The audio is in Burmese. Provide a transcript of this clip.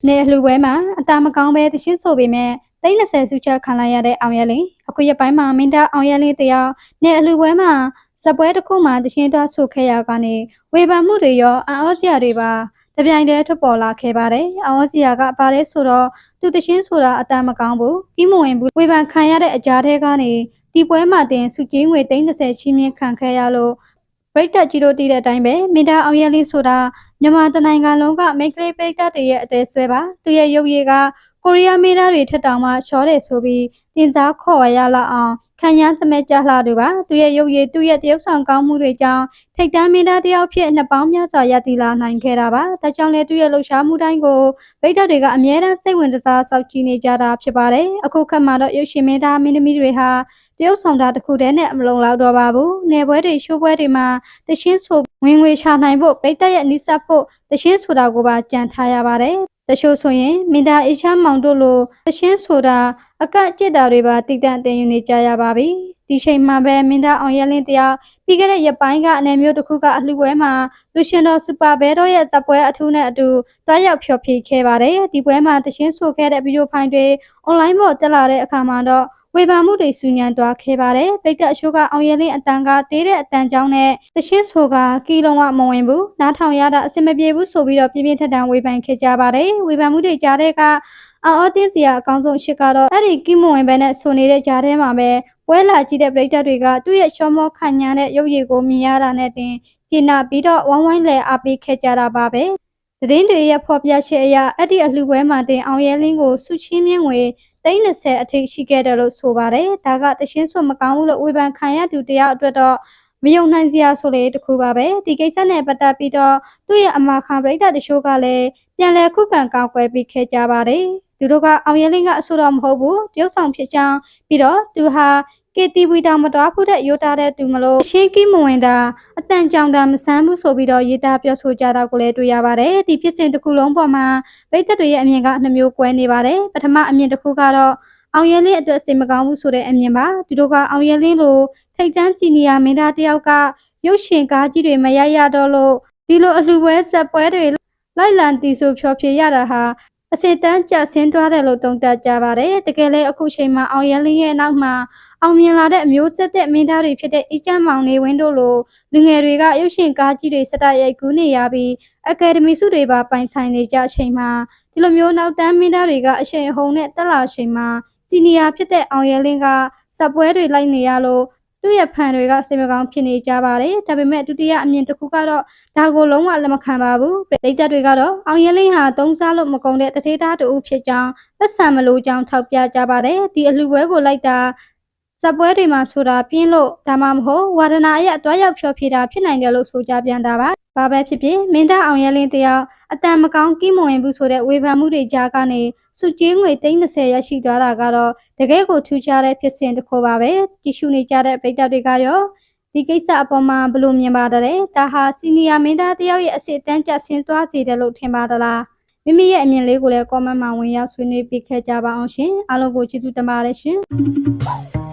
နေလူပွဲမှာအတာမကောင်းပဲတရှင်းဆိုပေမဲ့သိန်း20စုချက်ခံလိုက်ရတဲ့အောင်ရလင်းအခုရပိုင်းမှာမင်းသားအောင်ရလင်းတရားနေအလူပွဲမှာဇပွဲတစ်ခုမှာတရှင်းသွားဆိုခဲ့ရကနေဝေဖန်မှုတွေရောအံ့ဩစရာတွေပါတပြိုင်တည်းထွက်ပေါ်လာခဲ့ပါတယ်။အံ့ဩစရာကဘာလဲဆိုတော့သူတရှင်းဆိုတာအတာမကောင်းဘူးပြီးမဝင်ဘူးဝေဖန်ခံရတဲ့အကြားထဲကနေဒီပွဲမှာတင်စုကြီးငွေသိန်း20ရှင်းမြင့်ခံခဲ့ရလို့ပရိသတ်ကြီးတို့တည်တဲ့အတိုင်းပဲမင်းသားအောင်ရလင်းဆိုတာမြန်မာတနိုင်ငံလုံးကမိတ်ကလေးပိတ်သက်တွေရဲ့အသေးဆွဲပါသူရဲ့ရုပ်ရည်ကကိုရီးယားမင်းသားတွေထက်တောင်မှချောတယ်ဆိုပြီးတင်စားခေါ်ရလောက်အောင်ခံရမ်းစမဲကြလှသူပါသူရဲ့ရုပ်ရည်သူ့ရဲ့တရုပ်ဆောင်ကောင်းမှုတွေကြောင့်ထိတ်တန်းမင်းသားတယောက်ဖြစ်နှစ်ပေါင်းများစွာရည်တည်လာနိုင်ခဲ့တာပါဒါကြောင့်လည်းသူရဲ့လှူရှားမှုတိုင်းကိုပိတ်သက်တွေကအမြဲတမ်းစိတ်ဝင်စားစောင့်ကြည့်နေကြတာဖြစ်ပါတယ်အခုခက်မှာတော့ရုပ်ရှင်မင်းသားမင်းသမီးတွေဟာတရုပ်ဆောင်တာတစ်ခုတည်းနဲ့မလုံလောက်တော့ပါဘူး။နယ်ပွဲတွေရှိုးပွဲတွေမှာတရှင်းဆိုဝင်ငွေရှာနိုင်ဖို့ပိတ်သက်ရဲ့နိစ္စဖို့တရှင်းဆိုတာကိုပါကြံထားရပါတယ်။တချို့ဆိုရင်မင်းသားအေရှားမောင်တို့လိုတရှင်းဆိုတာအကန့်အကျစ်တာတွေပါတည်တံ့တင်ယူနေကြရပါပြီ။ဒီချိန်မှာပဲမင်းသားအောင်ရလင်းတရားပြီးခဲ့တဲ့ရက်ပိုင်းကအနေမျိုးတစ်ခုကအလှူပွဲမှာလူရှင်တော်စူပါဘဲတို့ရဲ့ဇပွဲအထူးနဲ့အတူတွားရောက်ဖျော်ဖြေခဲ့ပါတယ်။ဒီပွဲမှာတရှင်းဆိုခဲ့တဲ့ဗီဒီယိုဖိုင်တွေအွန်လိုင်းပေါ်တက်လာတဲ့အခါမှာတော့ဝေဖန်မှုတွေဆူညံသွားခဲ့ပါတယ်။ပိတ်သက်အရှိုးကအောင်ရလင်းအတန်ကသေးတဲ့အတန်ကြောင်းနဲ့တရှင်းဆိုကကီလုံးဝမဝင်ဘူး။နားထောင်ရတာအဆင်မပြေဘူးဆိုပြီးတော့ပြင်းပြင်းထန်ထန်ဝေဖန်ခဲ့ကြပါတယ်။ဝေဖန်မှုတွေကြားတဲ့ကအအော်တင်းစရာအကောင်းဆုံးရှစ်ကတော့အဲ့ဒီကီမဝင်ပဲနဲ့ဆိုနေတဲ့ကြားထဲမှာပဲပွဲလာကြည့်တဲ့ပိတ်သက်တွေကသူ့ရဲ့ရှောမောခန့်ညားတဲ့ရုပ်ရည်ကိုမြင်ရတာနဲ့တင်ကျင်နာပြီးတော့ဝိုင်းဝိုင်းလဲအားပေးခဲ့ကြတာပါပဲ။သတင်းတွေရဲ့ဖော်ပြချက်အရအဲ့ဒီအလှပွဲမှာတင်အောင်ရလင်းကိုစုချင်းမြင့်ငွေသိန်း20အထိရှိခဲ့တယ်လို့ဆိုပါတယ်။ဒါကတရှင်းဆိုမကောင်းဘူးလို့ဝေဖန်ခံရသူတယောက်အတွက်တော့မယုံနိုင်စရာဆိုလေတခုပါပဲ။ဒီကိစ္စနဲ့ပတ်သက်ပြီးတော့သူ့ရဲ့အမခံပရိသတ်တချို့ကလည်းပြန်လည်ခုခံကောက်ွယ်ပြီးခဲ့ကြပါတယ်။သူတို့ကအောင်ရလင်းကအဆိုတော်မဟုတ်ဘူးတရုတ်ဆောင်ဖြစ်ကြောင်းပြီးတော့သူဟာKTV တောင်မတော်ဘူးတဲ့ရိုးသားတဲ့သူမလို့ရှင်းကီမဝင်တာအတန်ကြောင်တာမဆန်းဘူးဆိုပြီးတော့ရေးသားပြောဆိုကြတာကိုလည်းတွေ့ရပါတယ်။ဒီဖြစ်စဉ်တစ်ခုလုံးပေါ်မှာပိတ်သက်တွေရဲ့အမြင်ကနှမျိုးကွဲနေပါတယ်။ပထမအမြင်တစ်ခုကတော့အောင်ရလင်းအတွက်စိတ်မကောင်းဘူးဆိုတဲ့အမြင်ပါ။သူတို့ကအောင်ရလင်းလိုထိတ်တန်းကြည်နီယာမင်းသားတယောက်ကရုပ်ရှင်ကားကြီးတွေမရရတော့လို့ဒီလိုအလှပွဲဇက်ပွဲတွေလိုက်လံတီးဆိုဖျော်ဖြေရတာဟာအစစ်တမ်းကျဆင်းသွားတယ်လို့တုံ့တက်ကြပါတယ်။တကယ်လည်းအခုချိန်မှာအောင်ရလင်းရဲ့နောက်မှာအောင်မြင်လာတဲ့အမျိုးဆက်တဲ့မင်းသားတွေဖြစ်တဲ့အီချမ်းမောင်နေဝင်းတို့လိုလူငယ်တွေကရုပ်ရှင်ကားကြီးတွေစတရိုက်ကူးနေရပြီးအကယ်ဒမီစုတွေပါပိုင်ဆိုင်နေကြချိန်မှာဒီလိုမျိုးနောက်တန်းမင်းသားတွေကအရှိန်အဟုန်နဲ့တက်လာချိန်မှာစီနီယာဖြစ်တဲ့အောင်ရလင်းကဇက်ပွဲတွေလိုက်နေရလို့သူ့ရဲ့ဖန်တွေကစိတ်မကောင်းဖြစ်နေကြပါတယ်။ဒါပေမဲ့ဒုတိယအမြင်တစ်ခုကတော့ဒါကိုလုံးဝလက်မခံပါဘူး။ပိတ်သက်တွေကတော့အောင်ရလင်းဟာသုံးစားလို့မကုန်တဲ့တထေးသားတူဖြစ်ကြောင်းပတ်စံမလို့ကြောင်းထောက်ပြကြပါတယ်။ဒီအလှပွဲကိုလိုက်တာဇက်ပွဲတွေမှာဆိုတာပြင်းလို့ဒါမှမဟုတ်ဝါဒနာအရတွားရောက်ဖျော်ဖြေတာဖြစ်နိုင်တယ်လို့ဆိုကြပြန်တာပါ။ဘာပဲဖြစ်ဖြစ်မင်းသားအောင်ရလင်းတယောက်အတန်မကောင်းကီးမဝင်ဘူးဆိုတဲ့ဝေဖန်မှုတွေကြားကနေစုကြီးငွေသိန်း20ရရှိသွားတာကတော့တကယ်ကိုထူးခြားတဲ့ဖြစ်စဉ်တစ်ခုပါပဲကြည့်ရှုနေကြတဲ့ပရိသတ်တွေကရောဒီကိစ္စအပေါ်မှာဘယ်လိုမြင်ပါသလဲဒါဟာစီနီယာမင်းသားတယောက်ရဲ့အစစ်အတမ်းကျဆင်းသွားစေတယ်လို့ထင်ပါသလားမိမိရဲ့အမြင်လေးကိုလည်း comment မှာဝင်ရောက်ဆွေးနွေးပေးခဲ့ကြပါအောင်ရှင်အားလုံးကိုကျေးဇူးတင်ပါတယ်ရှင်